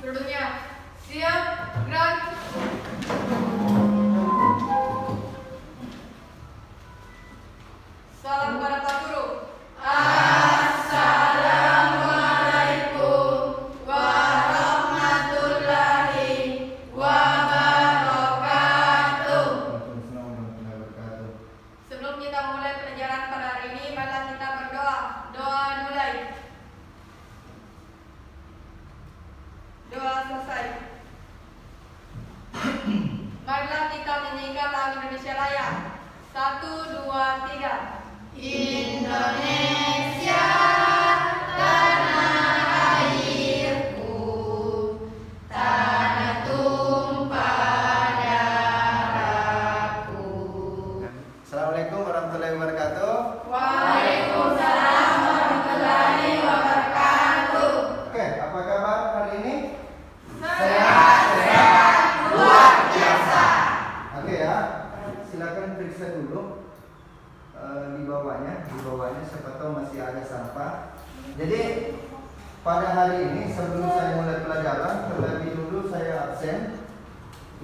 Judulnya Siap, Gerak. Salam kepada Pak Guru. Assalamualaikum warahmatullahi wabarakatuh. Sebelum kita mulai pelajaran pada hari ini, marilah kita berdoa. Doa mulai. Doa selesai. Marilah kita menyanyikan lagu Indonesia Raya. 1, 2, 3. Indonesia, tanah airku, tanah tumpah darahku. Assalamualaikum warahmatullahi wabarakatuh. Waalaikumsalam warahmatullahi wabarakatuh. Oke, apa kabar hari ini? Sehat, luar biasa. Oke ya, silakan periksa dulu di bawahnya siapa tahu masih ada sampah. Jadi pada hari ini sebelum saya mulai pelajaran, terlebih dulu saya absen.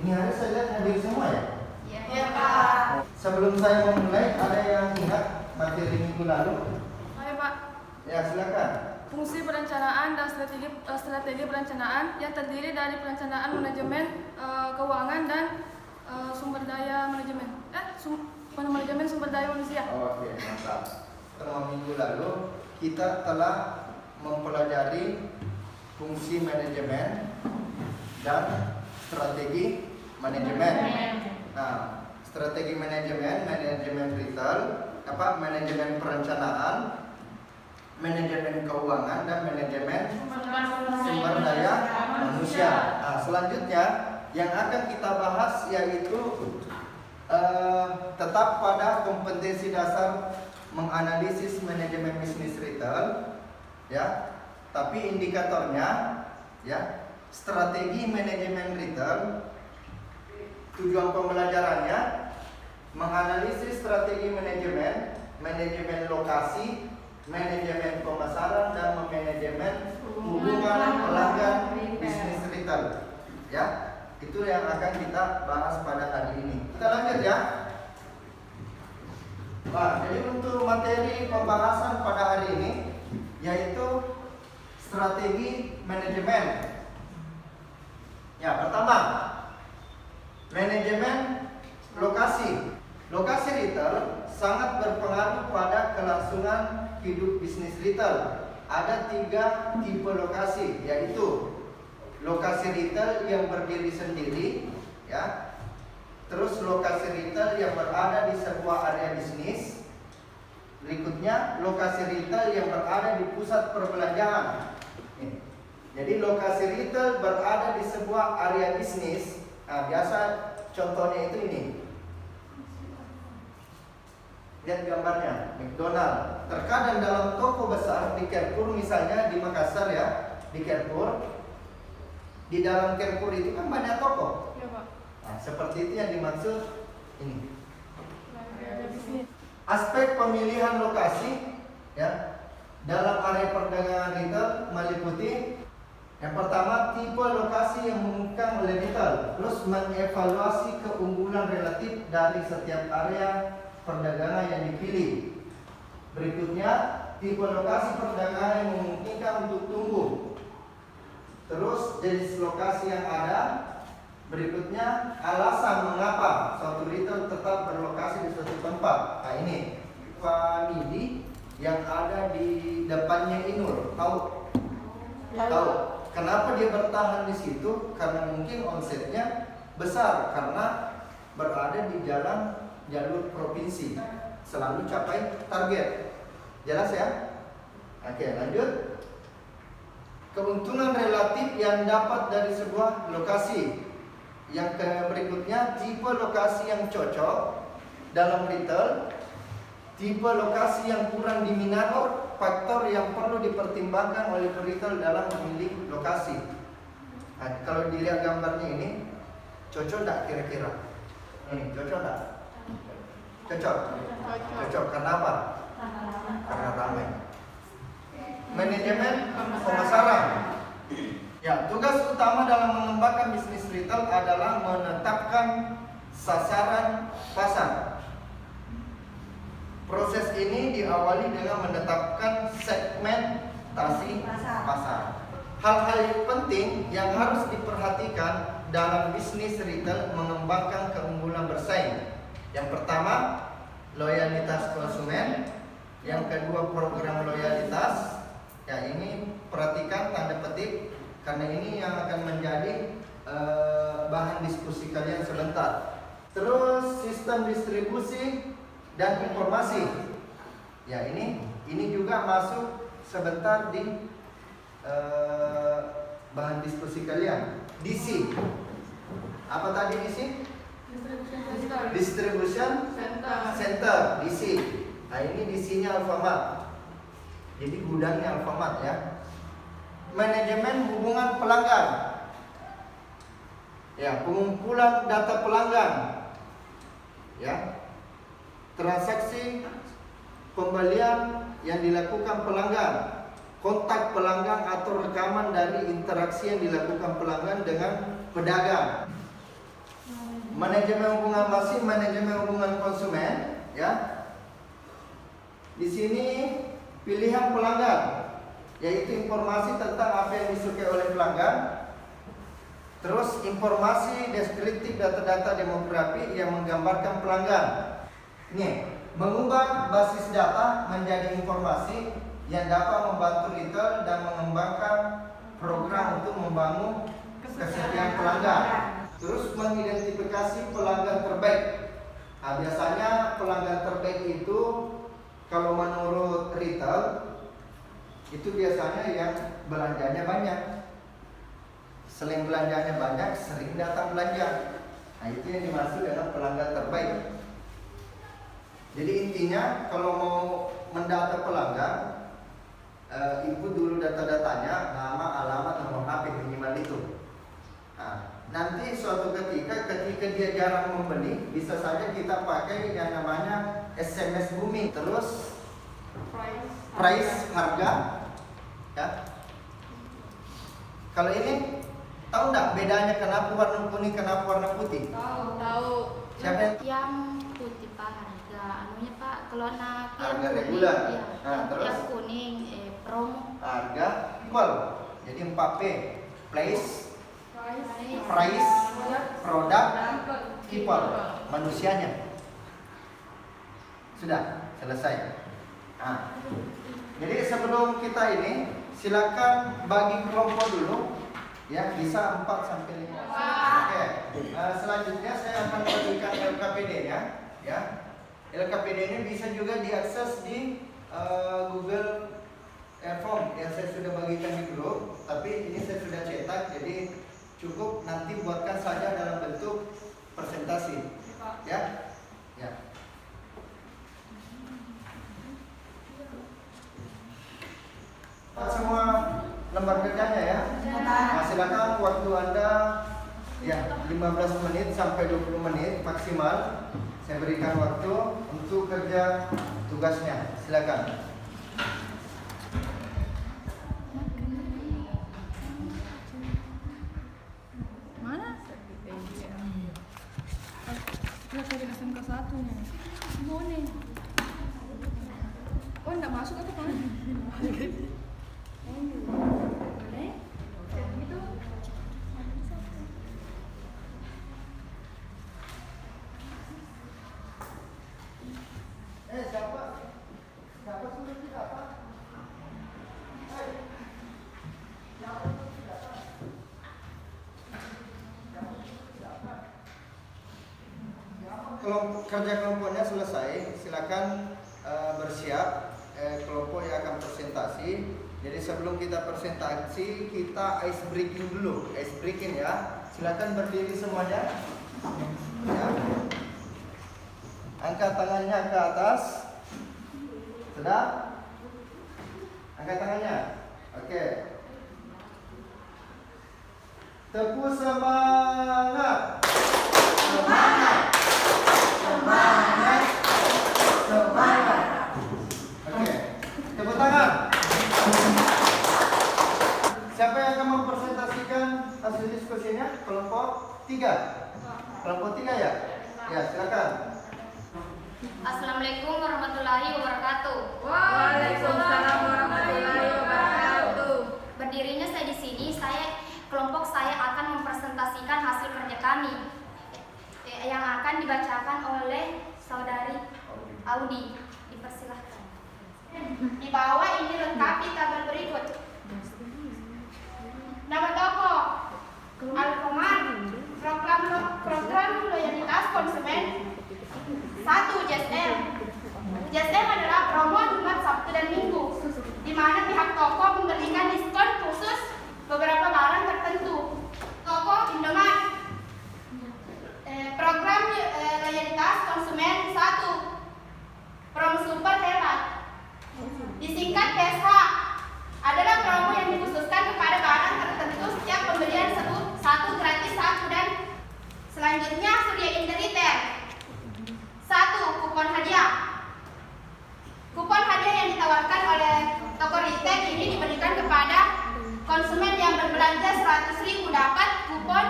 Ini hari saya lihat hadir semua ya. Iya, Pak. Sebelum saya memulai, ada yang ingat materi minggu lalu? Ayo Pak, Ya silakan. fungsi perencanaan dan strategi perencanaan yang terdiri dari perencanaan manajemen keuangan dan sumber daya manajemen. Manajemen sumber daya manusia. Oke, mantap. Pertemuan minggu lalu kita telah mempelajari fungsi manajemen dan strategi manajemen. Nah, strategi manajemen retail, manajemen perencanaan, manajemen keuangan dan manajemen sumber daya manusia. Nah, selanjutnya yang akan kita bahas yaitu tetap pada kompetensi dasar menganalisis manajemen bisnis retail, ya. Tapi indikatornya, ya, strategi manajemen retail. Tujuan pembelajarannya menganalisis strategi manajemen lokasi, manajemen pemasaran dan manajemen hubungan pelanggan bisnis retail, ya. Itu yang akan kita bahas pada hari ini. Kita lanjut ya. Nah, jadi untuk materi pembahasan pada hari ini yaitu strategi manajemen. Ya, pertama, manajemen lokasi. Lokasi retail sangat berpengaruh pada kelangsungan hidup bisnis retail. Ada 3 tipe lokasi, yaitu lokasi retail yang berdiri sendiri, ya. Terus lokasi retail yang berada di sebuah area bisnis. Berikutnya lokasi retail yang berada di pusat perbelanjaan. Jadi lokasi retail berada di sebuah area bisnis. Nah, biasa contohnya itu ini. Lihat gambarnya, McDonald. Terkadang dalam toko besar di Carrefour misalnya di Makassar ya, di Carrefour. Di dalam Carrefour itu kan banyak toko. Iya Pak. Nah, seperti itu yang dimaksud ini. Ada bisnis. Aspek pemilihan lokasi, ya, dalam area perdagangan retail meliputi yang pertama tipe lokasi yang memungkinkan oleh retail, terus mengevaluasi keunggulan relatif dari setiap area perdagangan yang dipilih. Berikutnya tipe lokasi perdagangan yang memungkinkan untuk tumbuh. Terus jenis lokasi yang ada. Berikutnya alasan mengapa suatu retail tetap berlokasi di suatu tempat. Nah ini Pak Midi yang ada di depannya Inul, tahu? Tahu? Kenapa dia bertahan di situ? Karena mungkin omsetnya besar karena berada di jalan jalur provinsi, selalu capai target. Jelas ya? Oke, lanjut. Keuntungan relatif yang dapat dari sebuah lokasi. Yang berikutnya, tipe lokasi yang cocok dalam retail, tipe lokasi yang kurang diminati, faktor yang perlu dipertimbangkan oleh retail dalam memilih lokasi. Nah, kalau dilihat gambarnya ini, cocok tidak kira-kira? Ini cocok tidak? Cocok. Cocok. Karena apa? Karena ramai. Manajemen pemasaran. Ya, tugas utama dalam mengembangkan bisnis retail adalah menetapkan sasaran pasar. Proses ini diawali dengan menetapkan segmentasi pasar. Hal-hal yang penting yang harus diperhatikan dalam bisnis retail mengembangkan keunggulan bersaing. Yang pertama, loyalitas konsumen. Yang kedua, program loyalitas. Ya, ini perhatikan tanda petik karena ini yang akan menjadi bahan diskusi kalian sebentar. Terus sistem distribusi dan informasi. Ya, ini juga masuk sebentar di bahan diskusi kalian. DC. Apa tadi DC? Distribution Center. DC. Nah, ini DC-nya Alfamart. Jadi gudangnya Alfamart ya. Manajemen hubungan pelanggan. Ya, pengumpulan data pelanggan. Ya. Transaksi pembelian yang dilakukan pelanggan. Kontak pelanggan atau rekaman dari interaksi yang dilakukan pelanggan dengan pedagang. Manajemen hubungan masih manajemen hubungan konsumen, ya. Di sini pilihan pelanggan, yaitu informasi tentang apa yang disukai oleh pelanggan. Terus informasi deskriptif data-data demografi yang menggambarkan pelanggan. Nih, mengubah basis data menjadi informasi yang dapat membantu retail dan mengembangkan program untuk membangun kesetiaan pelanggan. Terus mengidentifikasi pelanggan terbaik. Nah, biasanya pelanggan terbaik itu kalau menurut retail itu biasanya yang belanjanya banyak. Selain belanjanya banyak, sering datang belanja. Nah, itu yang dimaksud dengan pelanggan terbaik. Jadi intinya kalau mau mendata pelanggan, input dulu data-datanya, nama, alamat, nomor HP minimal itu. Nah, nanti suatu ketika dia jarang membeli, bisa saja kita pakai yang namanya SMS booming. Terus price harga, ya. Kalau ini tahu nggak bedanya kenapa warna kuning, kenapa warna putih? Tahu. Siapa Yang putih Pak harga anunya Pak, kalau anak yang harga kuning, reguler. iya. Nah, terus Yang kuning promo. harga equal. Jadi 4P. Place, price, produk, people, manusianya. Sudah selesai. Nah, jadi sebelum kita ini silakan bagi kelompok dulu, ya, bisa 4 sampai 5. Oke. Selanjutnya saya akan bagikan LKPD ya. Ya. LKPD ini bisa juga diakses di Google Form yang saya sudah bagikan di grup, tapi ini saya sudah cetak, jadi cukup nanti buatkan saja dalam bentuk presentasi. Ya. Ya. Semua lembar kerjanya ya. Nah, silakan waktu Anda ya 15 menit sampai 20 menit maksimal. Saya berikan waktu untuk kerja tugasnya. Silakan. Mana? Saya dari SMK 1 nya. Mau nih. Oh, enggak masuk atau mana? Boleh? Gitu. Siapa sudah tidak apa? Kerja kelompoknya selesai, silakan bersiap. Kelompok yang akan presentasi. Jadi sebelum kita presentasi, kita ice breaking dulu. Ice breaking ya. Silakan berdiri semuanya. Ya. Angkat tangannya ke atas. Sudah? Angkat tangannya. Oke. Tepuk semangat. Semangat. Semangat. Semangat. Oke. Tepuk tangan. Siapa yang akan mempresentasi Ya, silakan. Assalamualaikum warahmatullahi wabarakatuh. Waalaikumsalam warahmatullahi wabarakatuh. Berdirinya saya di sini, kelompok saya akan mempresentasikan hasil kerja kami yang akan dibacakan oleh saudari Audi. Dipersilahkan. Di bawah ini lengkapi tabel berikut. Nama toko Alfamart, program loyalitas konsumen 1. JSM. JSM adalah promo Jumat, Sabtu dan Minggu, di mana pihak toko memberikan diskon khusus beberapa barang tertentu. Toko Indomaret, program loyalitas konsumen 1. Promo super hebat, disingkat PSH, adalah promo yang dikhususkan kepada barang tertentu setiap pembelian 1 gratis 1 dan selanjutnya Surya Inderitel. 1. Kupon hadiah. Kupon hadiah yang ditawarkan oleh toko retail ini diberikan kepada konsumen yang berbelanja 100.000 dapat kupon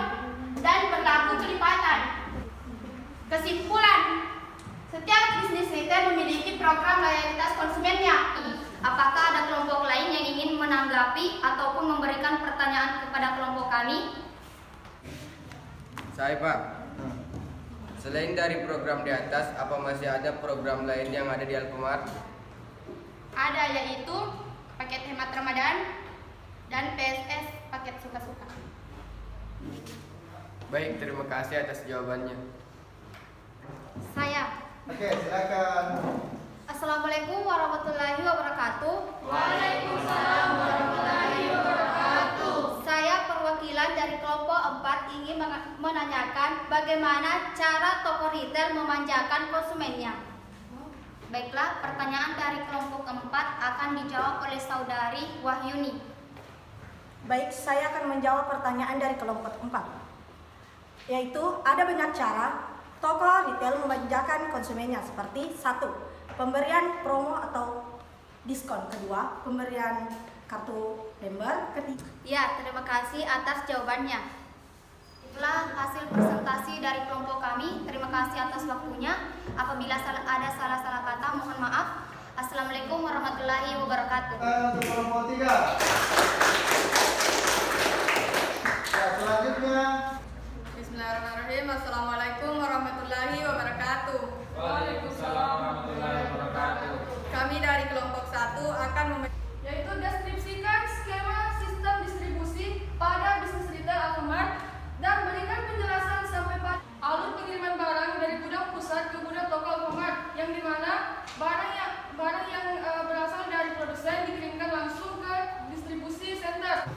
dan berlaku kelipatan. Kesimpulan, setiap bisnis retail memiliki program loyalitas konsumennya. Apakah ada kelompok lain yang ingin menanggapi ataupun memberikan pertanyaan kepada kelompok kami? Saya, Pak. Selain dari program di atas, apa masih ada program lain yang ada di Alfamart? Ada, yaitu paket hemat Ramadan dan PSS paket suka-suka. Baik, terima kasih atas jawabannya. Saya. Oke, silakan. Assalamualaikum warahmatullahi wabarakatuh. Waalaikumsalam warahmatullahi wabarakatuh. Saya perwakilan dari kelompok 4 ingin menanyakan bagaimana cara toko retail memanjakan konsumennya. Baiklah, pertanyaan dari kelompok 4 akan dijawab oleh saudari Wahyuni. Baik, saya akan menjawab pertanyaan dari kelompok 4. Yaitu ada banyak cara toko retail memanjakan konsumennya seperti 1. Pemberian promo atau diskon. 2. Pemberian kartu member. 3. Ya, terima kasih atas jawabannya. Itulah hasil presentasi dari kelompok kami. Terima kasih atas waktunya. Apabila ada salah-salah kata, mohon maaf. Assalamualaikum warahmatullahi wabarakatuh. Untuk kelompok 3. Ya, selanjutnya. Bismillahirrahmanirrahim. Assalamualaikum warahmatullahi wabarakatuh. Waalaikumsalam warahmatullahi wabarakatuh. Kami dari kelompok 1 akan Yaitu deskripsikan skema sistem distribusi pada bisnis retail Alfamart dan berikan penjelasan sampai pada alur pengiriman barang dari gudang pusat ke gudang toko Alfamart, yang dimana barang yang berasal dari produsen dikirimkan langsung ke distribusi center.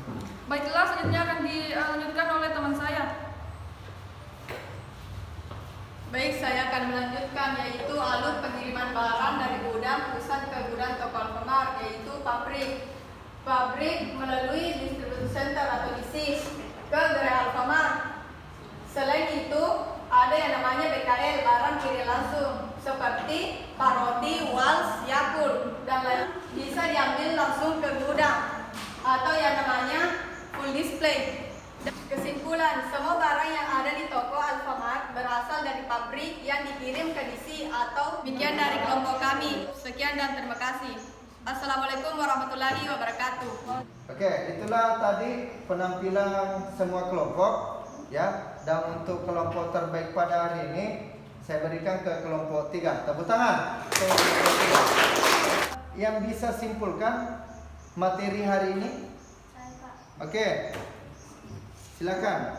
Baiklah, selanjutnya akan dilanjutkan oleh teman saya. Baik, saya akan melanjutkan, yaitu alur pengiriman barang dari gudang pusat ke gudang toko Alfamart, yaitu pabrik melalui distribution center atau DC ke gerai Alfamart. Selain itu, ada yang namanya BKL, barang kirim langsung, seperti paroti, Wals, Yakult, dan lain bisa diambil langsung ke gudang, atau yang namanya full display. Kesimpulan, semua barang yang ada di toko Alfamart berasal dari pabrik yang dikirim ke DC atau demikian dari kelompok kami. Sekian dan terima kasih. Assalamualaikum warahmatullahi wabarakatuh. Oke, itulah tadi penampilan semua kelompok, ya. Dan untuk kelompok terbaik pada hari ini, saya berikan ke kelompok 3. Tepuk tangan. Yang bisa simpulkan materi hari ini? Oke. Silakan.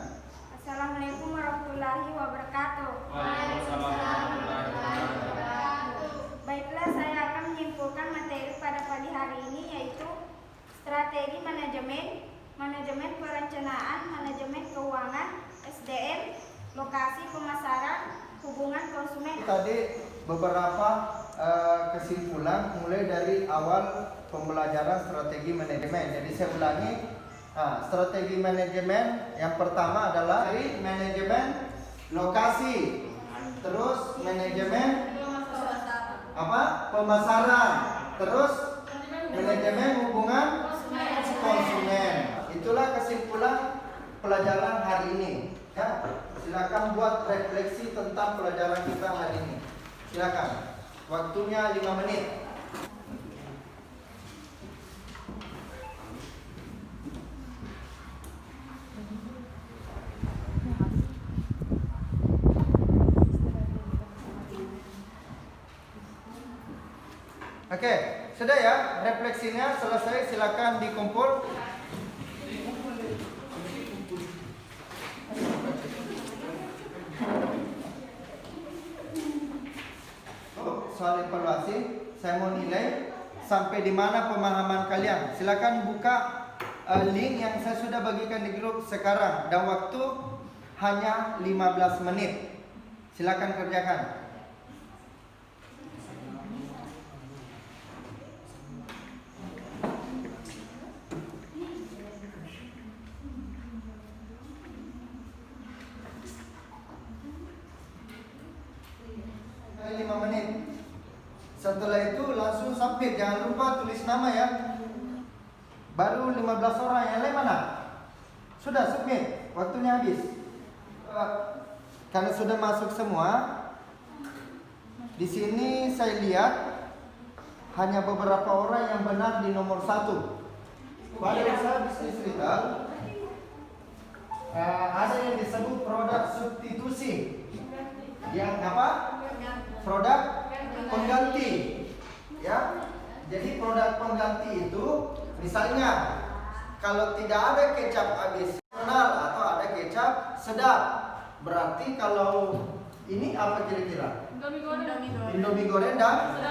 Assalamualaikum warahmatullahi wabarakatuh. Waalaikumsalam warahmatullahi wabarakatuh. Baiklah, saya akan menyimpulkan materi pada pagi hari ini, yaitu strategi manajemen perencanaan, manajemen keuangan, SDM, lokasi pemasaran, hubungan konsumen. Tadi beberapa kesimpulan mulai dari awal pembelajaran strategi manajemen. Jadi saya ulangi. Strategi manajemen yang pertama adalah dari manajemen lokasi, terus manajemen pemasaran, terus manajemen hubungan konsumen. Itulah kesimpulan pelajaran hari ini. Ya, silakan buat refleksi tentang pelajaran kita hari ini. Silakan. Waktunya 5 menit. Oke, sudah ya, refleksinya selesai, silakan dikumpul. Soal evaluasi, saya mau nilai sampai di mana pemahaman kalian. Silakan buka link yang saya sudah bagikan di grup sekarang, dan waktu hanya 15 menit. Silakan kerjakan. Setelah itu langsung submit, jangan lupa tulis nama ya. Baru 15 orang, yang lain mana? Sudah submit, waktunya habis. Karena sudah masuk semua, di sini saya lihat hanya beberapa orang yang benar di nomor 1. Pada usaha bisnis retail ada yang disebut produk substitusi. Yang apa? Produk pengganti, ya. Jadi produk pengganti itu, misalnya kalau tidak ada kecap adisional atau ada kecap sedap, berarti kalau ini apa kira-kira? Indomie goreng dan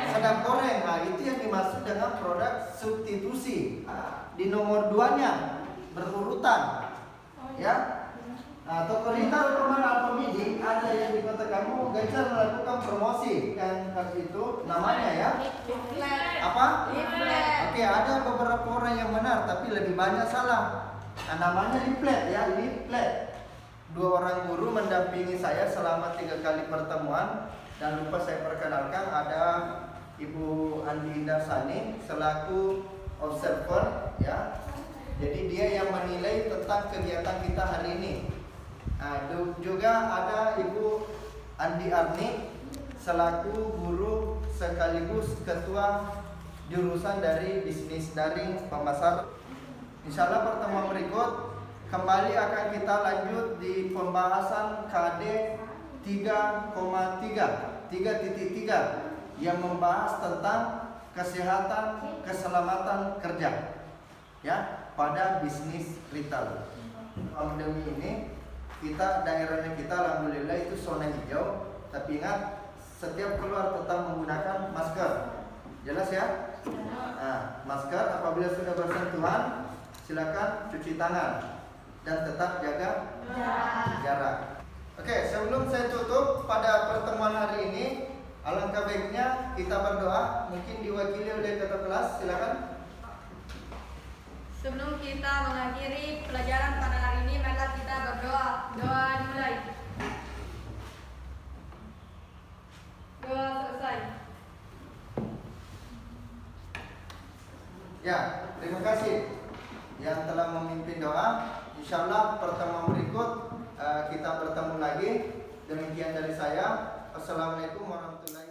sedap goreng. Nah, itu yang dimaksud dengan produk substitusi. Di nomor 2-nya berurutan, ya. Nah, toko retail Alfamart Alfamidi ada yang di kota kamu gencar melakukan promosi, yang itu namanya ya apa? Oke, ada beberapa orang yang benar tapi lebih banyak salah. Nah, namanya leaflet ya, leaflet. 2 orang guru mendampingi saya selama 3 kali pertemuan, dan lupa saya perkenalkan ada Ibu Andi Indah Sani selaku observer ya. Jadi dia yang menilai tentang kegiatan kita hari ini. Nah, juga ada Ibu Andi Arni selaku guru sekaligus ketua jurusan dari bisnis daring pemasar. Insyaallah pertemuan berikut kembali akan kita lanjut di pembahasan KD 3,3 yang membahas tentang kesehatan keselamatan kerja ya pada bisnis retail. Pandemi ini daerahnya kita alhamdulillah itu zona hijau, tapi ingat setiap keluar tetap menggunakan masker. Jelas ya? Nah, masker apabila sudah bersentuhan silakan cuci tangan dan tetap jaga jarak. Oke, sebelum saya tutup pada pertemuan hari ini, alangkah baiknya kita berdoa. Mungkin diwakili oleh ketua kelas, silakan. Sebelum kita mengakhiri pelajaran pada hari ini, marilah kita berdoa. Doa dimulai. Doa selesai. Ya, terima kasih yang telah memimpin doa. Insyaallah pertemuan berikut kita bertemu lagi. Demikian dari saya. Assalamualaikum warahmatullahi wabarakatuh.